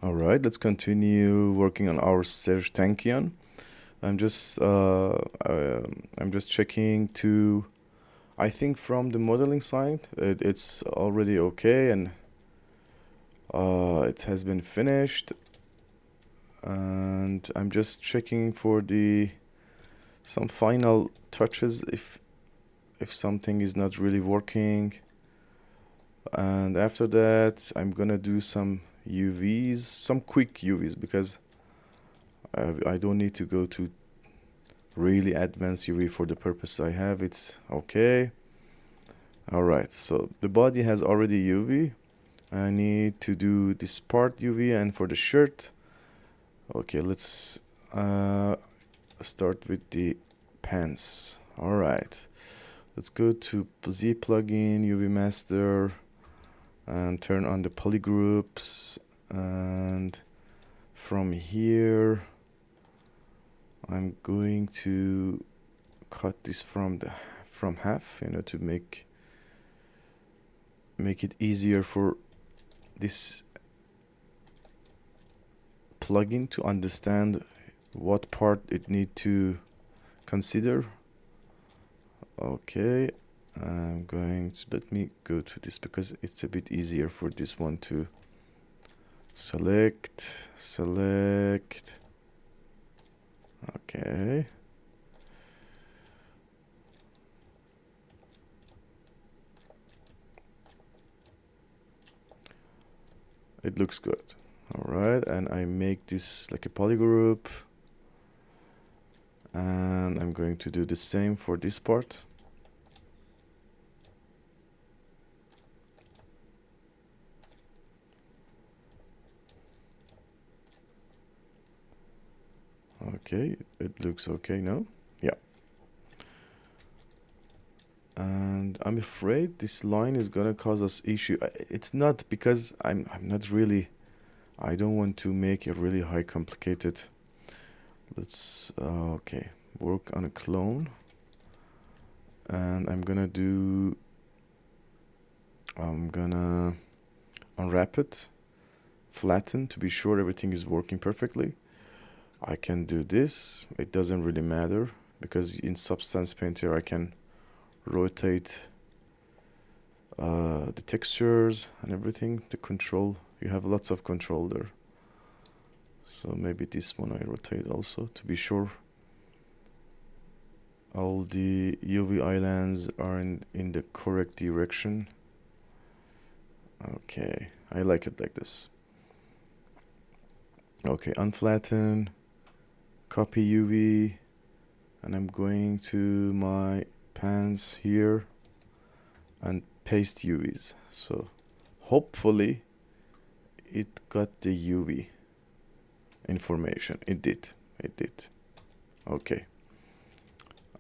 All right, let's continue working on our Serj Tankian. I'm just I'm just checking to. I think from the modeling side, it's already okay, and it has been finished. And I'm just checking for the some final touches if something is not really working. And after that, I'm gonna do some UVs, some quick UVs because I don't need to go to really advanced UV for the purpose I have. It's okay. All right, so the body has already UV. I need to do this part UV, and for the shirt, okay, let's uh, start with the pants. All right, let's go to Z plugin, UV master, and turn on the polygroups. And from here, I'm going to cut this from half, to make it easier for this plugin to understand what part it need to consider. Okay, I'm going to let me go to this because it's a bit easier for this one to select. Okay. It looks good. All right, and I make this like a polygroup, and I'm going to do the same for this part. Okay, it looks okay now. Yeah. And I'm afraid this line is gonna cause us issue. It's not because I'm not really. I don't want to make it really high complicated. Let's okay, work on a clone, and I'm gonna unwrap it, flatten to be sure everything is working perfectly. I can do this. It doesn't really matter because in Substance Painter I can rotate the textures and everything. The control, you have lots of control there. So maybe this one I rotate also to be sure all the UV islands are in the correct direction. Okay, I like it like this. Okay, unflatten, copy UV, and I'm going to my pans here and paste UVs. So hopefully it got the UV information. It did. Okay.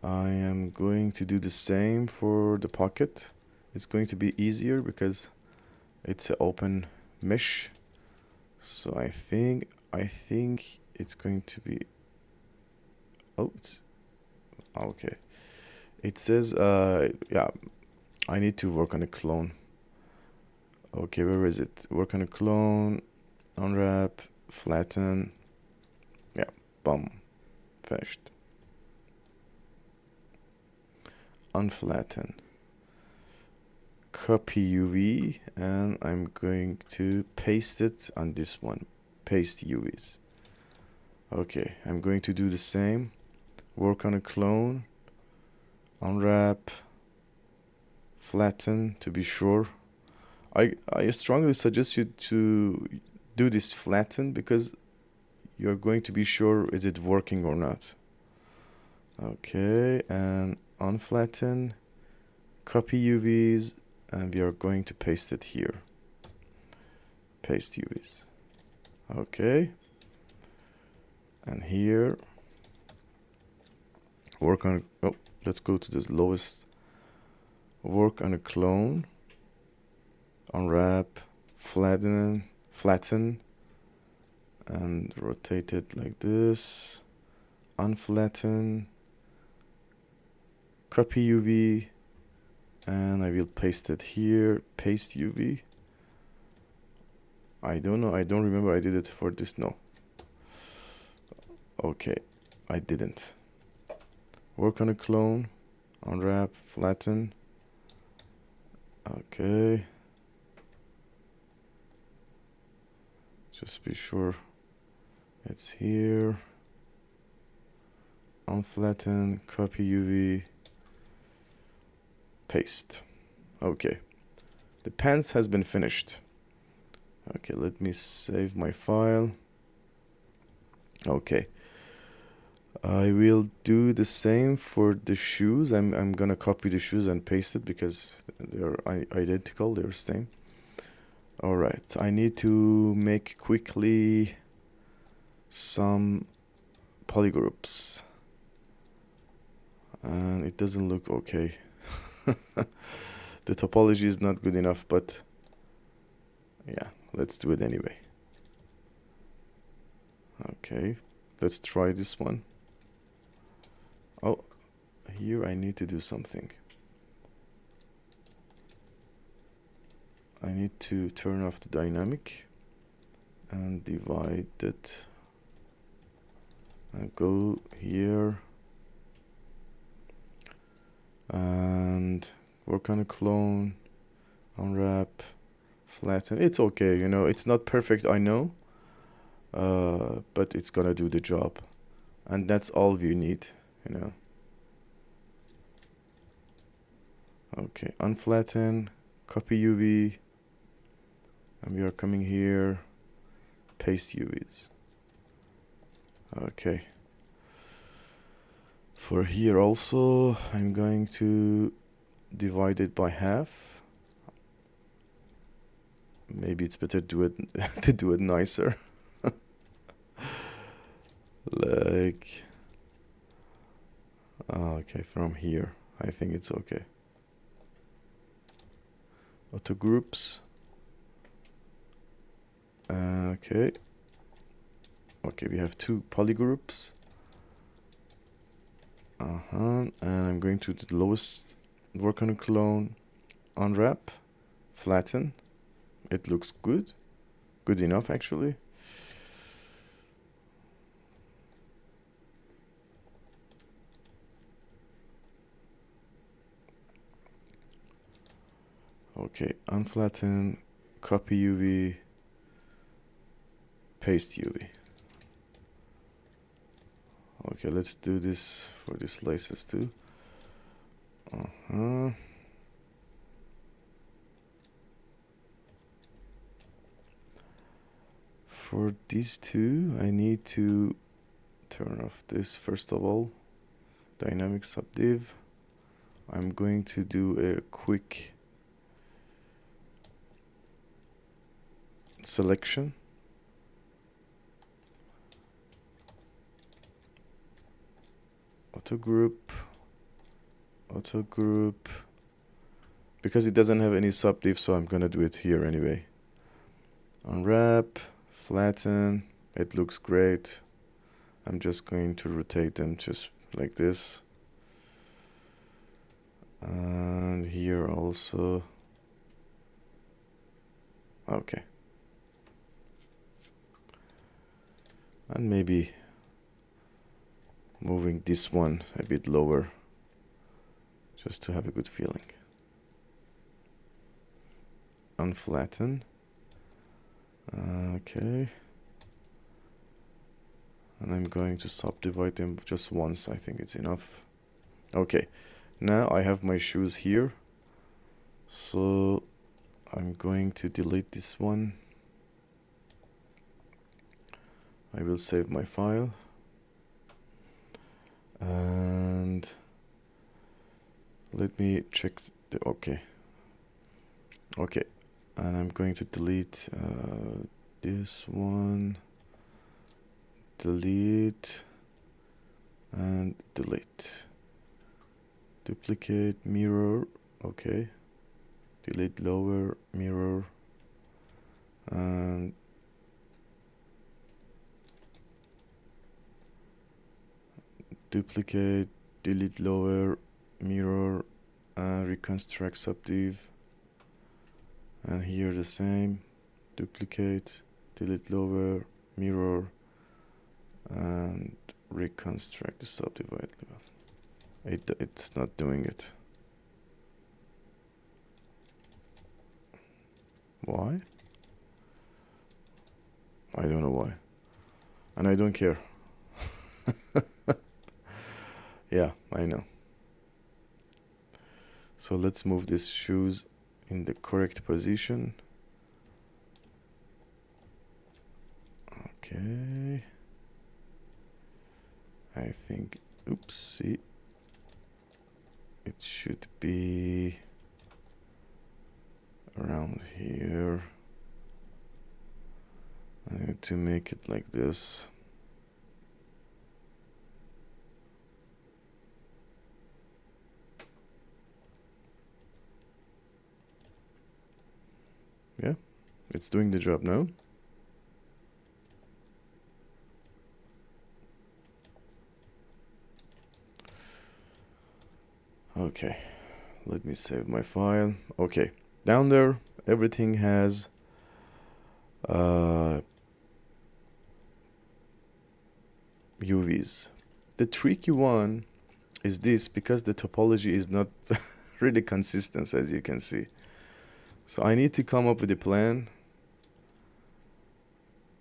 I am going to do the same for the pocket. It's going to be easier because it's an open mesh. So I think it's going to be. Oh, it's okay. It says yeah, I need to work on a clone. Okay, where is it? Work on a clone, unwrap, flatten. Yeah, boom, finished. Unflatten. Copy UV, and I'm going to paste it on this one. Paste UVs. Okay, I'm going to do the same. Work on a clone, unwrap, flatten to be sure. I strongly suggest you to do this flatten because you're going to be sure is it working or not. Okay, and unflatten, copy UVs, and we are going to paste it here. Paste UVs. Okay, and here work on. Oh, let's go to this lowest. Work on a clone, unwrap, flatten, and rotate it like this. Unflatten, copy UV, and I will paste it here. Paste UV. I don't know. I don't remember I did it for this. No. Okay, I didn't. Work on a clone, unwrap, flatten. Okay. Just be sure it's here. Unflatten, copy UV, paste. Okay. The pants has been finished. Okay, let me save my file. Okay. I will do the same for the shoes. I'm gonna copy the shoes and paste it because they're identical, they're same. All right, I need to make quickly some polygroups. And it doesn't look okay. The topology is not good enough, but yeah, let's do it anyway. Okay, let's try this one. Oh, here I need to do something. I need to turn off the dynamic and divide it and go here and work on a clone, unwrap, flatten. It's okay, you know, it's not perfect, I know, but it's gonna do the job, and that's all you need, you know. Okay, unflatten, copy UV, and we are coming here, paste UVs. Okay. For here also, I'm going to divide it by half. Maybe it's better to do it to do it nicer. Like, okay, from here, I think it's okay. Auto groups. Okay. Okay, we have two polygroups. And I'm going to the lowest, work on a clone, unwrap, flatten. It looks good. Good enough, actually. Okay, unflatten, copy UV, paste UV. Okay, let's do this for the slices too. For these two, I need to turn off this first of all. Dynamic subdiv. I'm going to do a quick selection. Auto group. Because it doesn't have any subdiv, so I'm gonna do it here anyway. Unwrap, flatten. It looks great. I'm just going to rotate them just like this. And here also. Okay. And maybe moving this one a bit lower just to have a good feeling. Unflatten. Okay. And I'm going to subdivide them just once. I think it's enough. Okay. Now I have my shoes here. So I'm going to delete this one. I will save my file. And let me check the okay. And I'm going to delete this one, delete, and delete. Duplicate, mirror, okay. Delete lower, mirror, and duplicate, delete lower, mirror, and reconstruct subdiv. And here the same, duplicate, delete lower, mirror, and reconstruct the subdivide level. It's not doing it. Why? I don't know why. And I don't care. Yeah, I know. So let's move these shoes in the correct position. Okay. I think, oopsie. It should be around here. I need to make it like this. Yeah, it's doing the job now. Okay, let me save my file. Okay, down there, everything has UVs. The tricky one is this, because the topology is not really consistent, as you can see. So I need to come up with a plan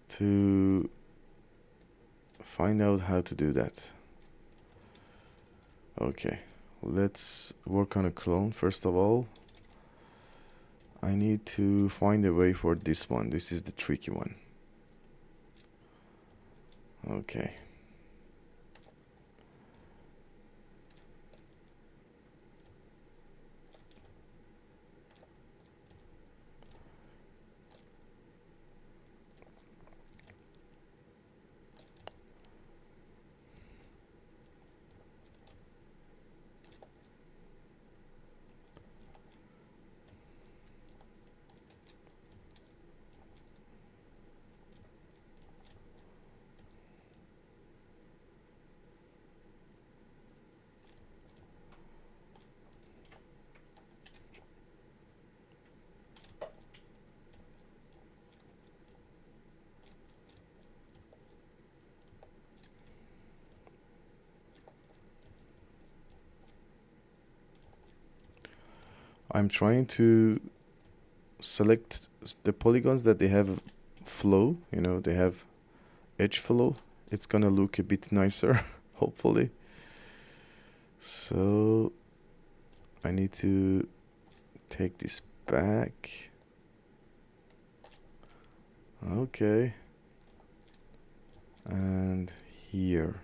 to find out how to do that. Okay, let's work on a clone. First of all, I need to find a way for this one. This is the tricky one. Okay. I'm trying to select the polygons that they have flow, they have edge flow. It's gonna look a bit nicer, hopefully. So I need to take this back. Okay. And here.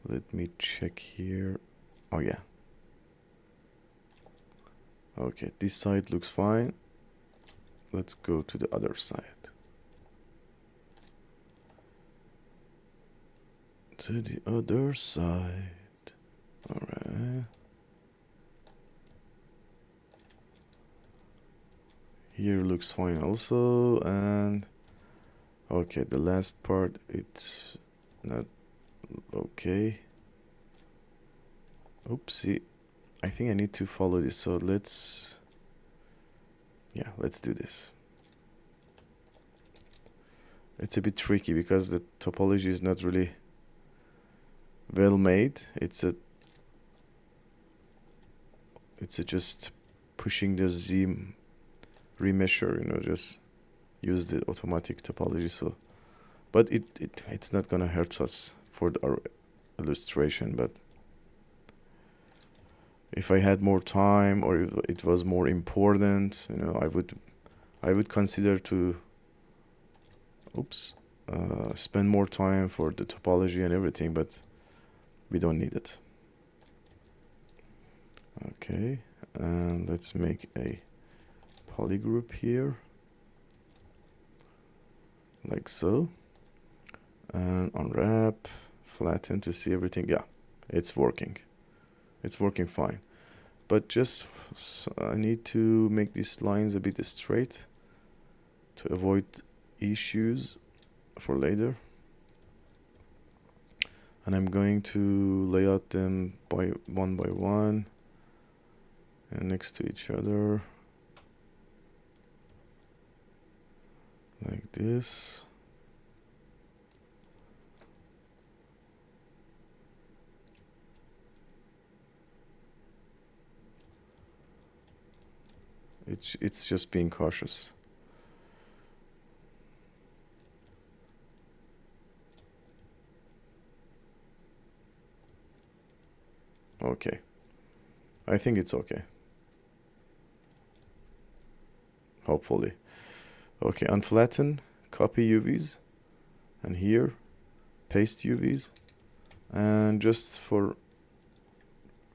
Let me check here. Oh yeah. Okay, this side looks fine. Let's go to the other side. To the other side. Alright. Here looks fine also, and okay, the last part, it's not okay. Oopsie. I think I need to follow this, so let's do this. It's a bit tricky because the topology is not really well made. It's a just pushing the Z remeasure, just use the automatic topology. So, but it's not gonna hurt us for our illustration. But if I had more time, or if it was more important, I would consider to spend more time for the topology and everything, but we don't need it. Okay, and let's make a polygroup here, like so, and unwrap, flatten to see everything. Yeah, it's working. It's working fine. But just I need to make these lines a bit straight to avoid issues for later. And I'm going to lay out them by one and next to each other. this. It's just being cautious. Okay. I think it's okay. Hopefully. Okay, unflatten, copy UVs, and here, paste UVs. And just for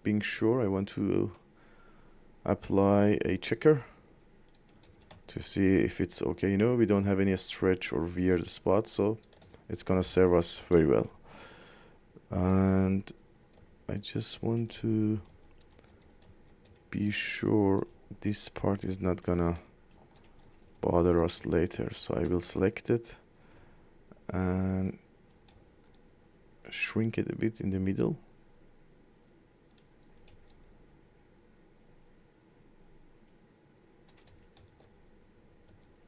being sure, I want to apply a checker to see if it's okay. You know, we don't have any stretch or weird spots, so it's gonna serve us very well. And I just want to be sure this part is not gonna bother us later. So I will select it and shrink it a bit in the middle.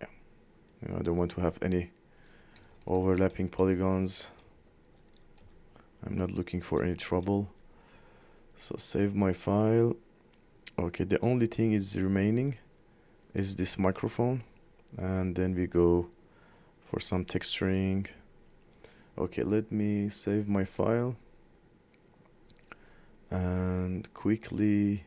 Yeah, you know, I don't want to have any overlapping polygons. I'm not looking for any trouble. So save my file. Okay, the only thing is remaining is this microphone, and then we go for some texturing. Okay, let me save my file and quickly.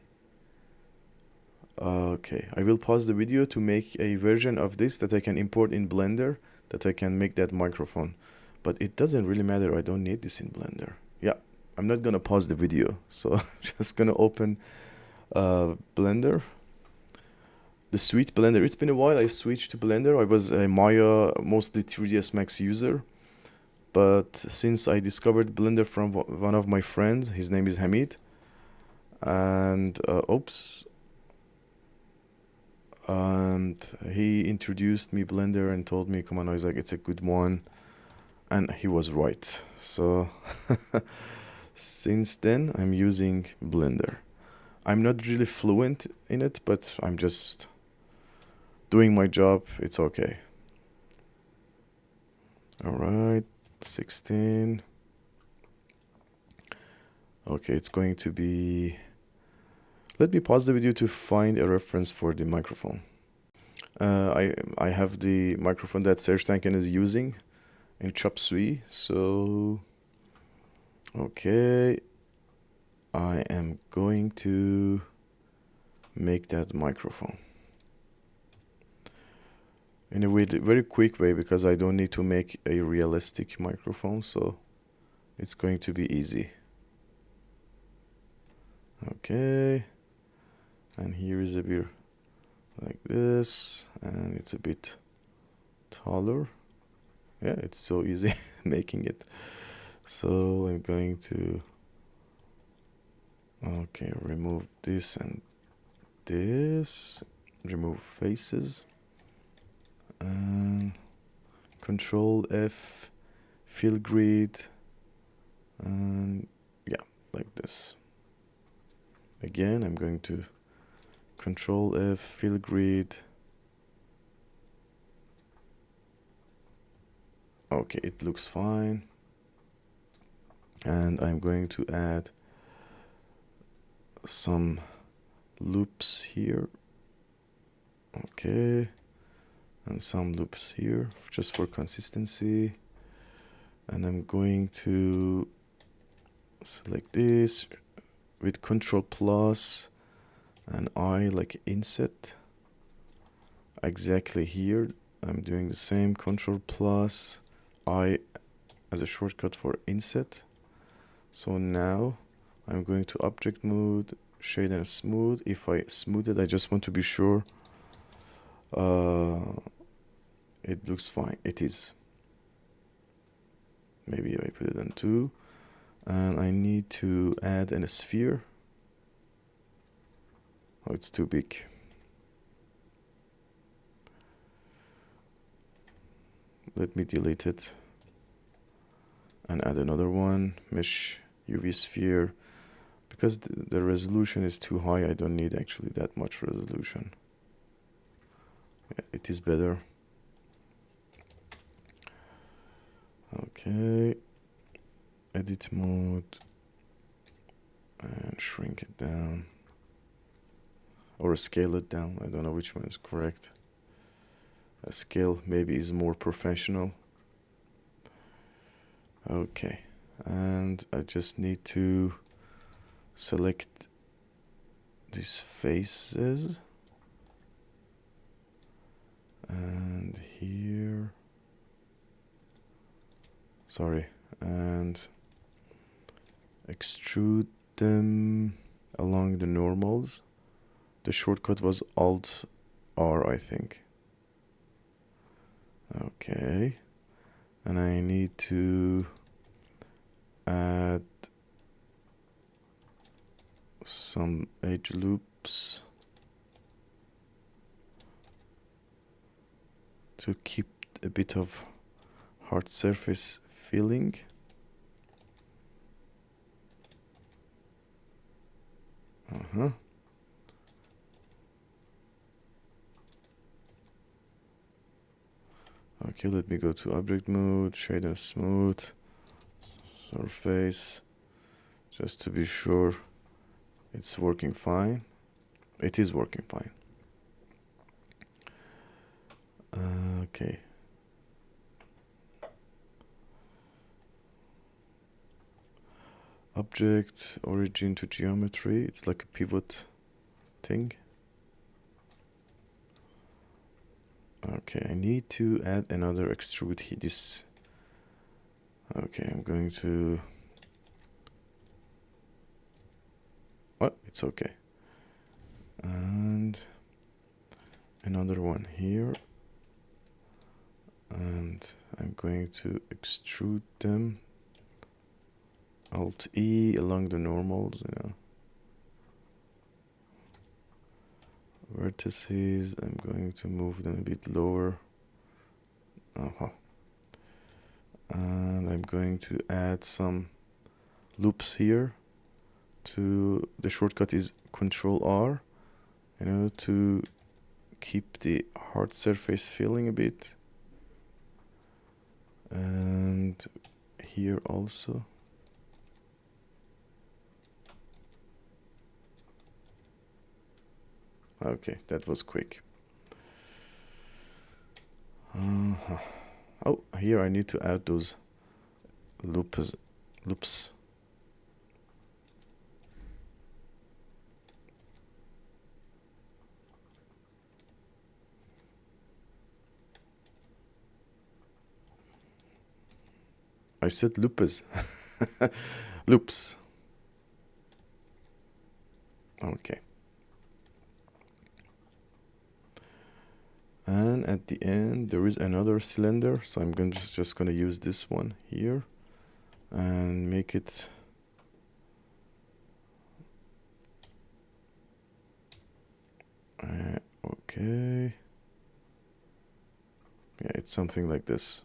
Okay, I will pause the video to make a version of this that I can import in Blender, that I can make that microphone. But it doesn't really matter, I don't need this in Blender. Yeah, I'm not gonna pause the video, so I'm just gonna open Blender. The suite Blender. It's been a while I switched to Blender. I was a Maya, mostly 3ds Max user. But since I discovered Blender from one of my friends, his name is Hamid. And, and he introduced me Blender and told me, come on, Isaac, it's a good one. And he was right. So since then, I'm using Blender. I'm not really fluent in it, but I'm just doing my job. It's okay. All right, 16. Okay, it's going to be... Let me pause the video to find a reference for the microphone. I have the microphone that Serj Tankian is using in Chop Suey. So, okay, I am going to make that microphone in a way, very quick way, because I don't need to make a realistic microphone, so it's going to be easy. Okay, and here is a bit like this, and it's a bit taller. Yeah, it's so easy making it. So I'm going to, okay, remove this and this, remove faces, and Control F, fill grid, and yeah, like this. Again, I'm going to Control F, fill grid. Okay, it looks fine. And I'm going to add some loops here. Okay, and some loops here just for consistency. And I'm going to select this with Control plus and I like inset. Exactly here, I'm doing the same, Control plus I as a shortcut for inset. So now I'm going to object mode, shade and smooth. If I smooth it, I just want to be sure it looks fine. It is. Maybe I put it on 2. And I need to add a sphere. Oh, it's too big. Let me delete it and add another one, mesh UV sphere. Because the resolution is too high, I don't need actually that much resolution. Yeah, it is better. Okay, edit mode and shrink it down or scale it down. I don't know which one is correct. A scale maybe is more professional. Okay, and I just need to select these faces and here, sorry, and extrude them along the normals. The shortcut was Alt R, I think. Okay, and I need to add some edge loops to keep a bit of hard surface feeling. Okay, let me go to object mode, shade and smooth, surface, just to be sure it's working fine. It is working fine. Okay. Object, origin to geometry, it's like a pivot thing. Okay, I need to add another extrude here. This. Okay, I'm going to. Oh, it's okay. And another one here. And I'm going to extrude them. Alt E along the normals, you know. Vertices, I'm going to move them a bit lower. And I'm going to add some loops here. To the shortcut is Control R, you know, to keep the hard surface feeling a bit. And here also. Okay, that was quick. Oh, here I need to add those loops. I said loops. Loops. Okay. And at the end there is another cylinder, so I'm just gonna use this one here and make it okay. Yeah, it's something like this.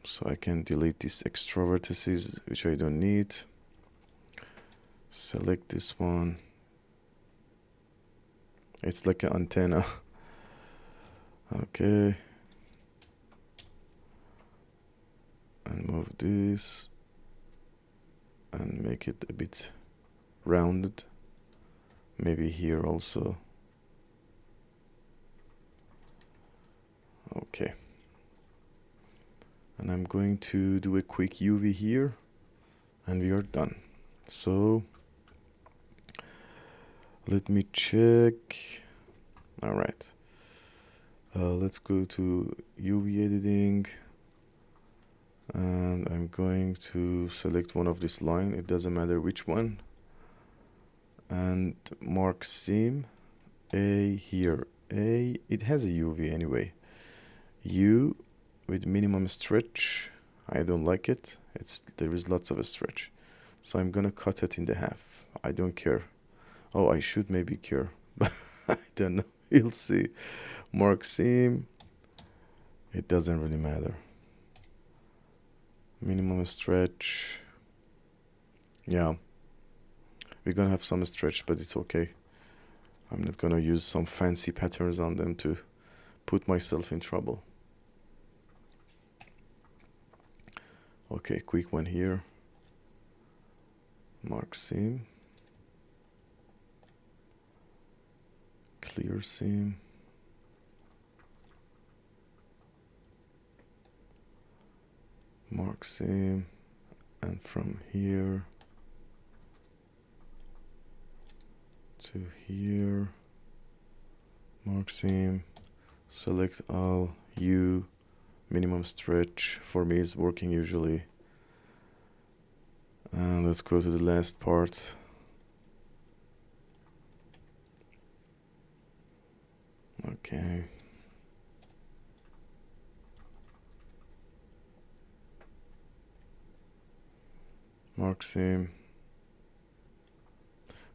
So I can delete these extra vertices which I don't need. Select this one. It's like an antenna. Okay. And move this and make it a bit rounded. Maybe here also. Okay. And I'm going to do a quick UV here and we are done. So let me check. All right. Let's go to UV editing. And I'm going to select one of this line. It doesn't matter which one. And mark seam. A here. A, it has a UV anyway. U with minimum stretch. I don't like it. There is lots of a stretch. So I'm gonna cut it in the half. I don't care. Oh, I should maybe care, but I don't know. You'll see. Mark seam. It doesn't really matter. Minimum stretch. Yeah. We're gonna have some stretch, but it's okay. I'm not gonna use some fancy patterns on them to put myself in trouble. Okay, quick one here. Mark seam. Clear seam. Mark seam. And from here to here, mark seam, select all, U, minimum stretch for me is working usually. And let's go to the last part. Okay. Mark seam.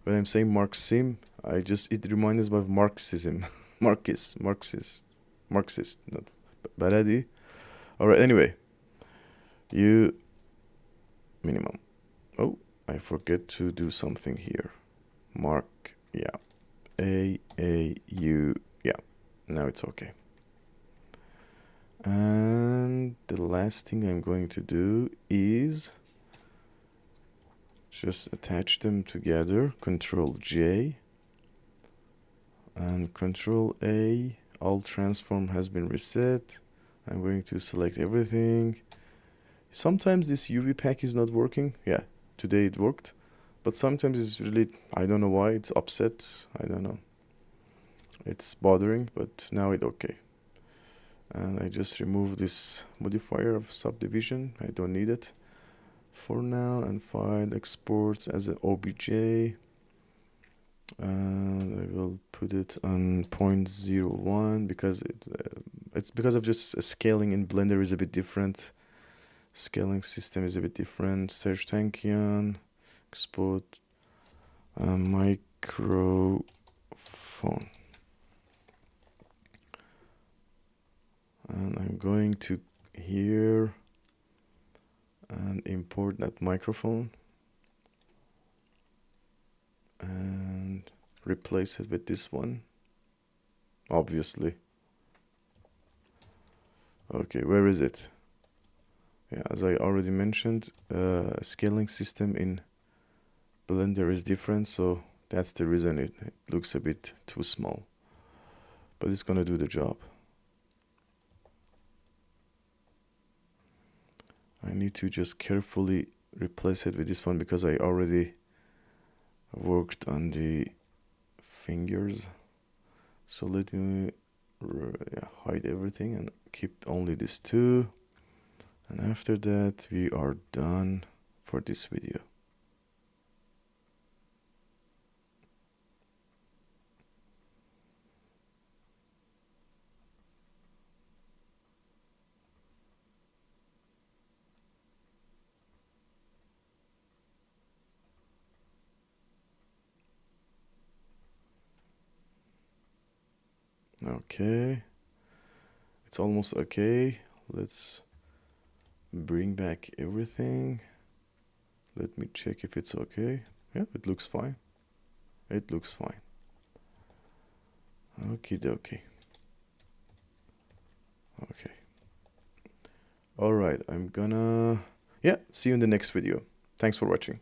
When I'm saying mark seam, it reminds me of Marxism. Marxist, not Baladi. Alright, anyway. U, minimum. Oh, I forget to do something here. Mark, yeah. U, yeah. Now it's okay. And the last thing I'm going to do is just attach them together. Control J and Control A. All transform has been reset. I'm going to select everything. Sometimes this UV pack is not working. Yeah, today it worked. But sometimes it's really, I don't know why, it's upset. I don't know. It's bothering, but now it's okay. And I just remove this modifier of subdivision. I don't need it for now. And file export as an OBJ. And I will put it on 0.01 because it's because of just scaling in Blender is a bit different. Scaling system is a bit different. Serj Tankian, export microphone. And I'm going to here and import that microphone and replace it with this one, obviously. Okay, where is it? Yeah, as I already mentioned, scaling system in Blender is different, so that's the reason it looks a bit too small. But it's gonna do the job. I need to just carefully replace it with this one because I already worked on the fingers. So let me hide everything and keep only these two. And after that, we are done for this video. Okay, it's almost okay. Let's bring back everything. Let me check if it's okay. Yeah, it looks fine. It looks fine. Okie dokie. Okay. Alright, I'm gonna... Yeah, see you in the next video. Thanks for watching.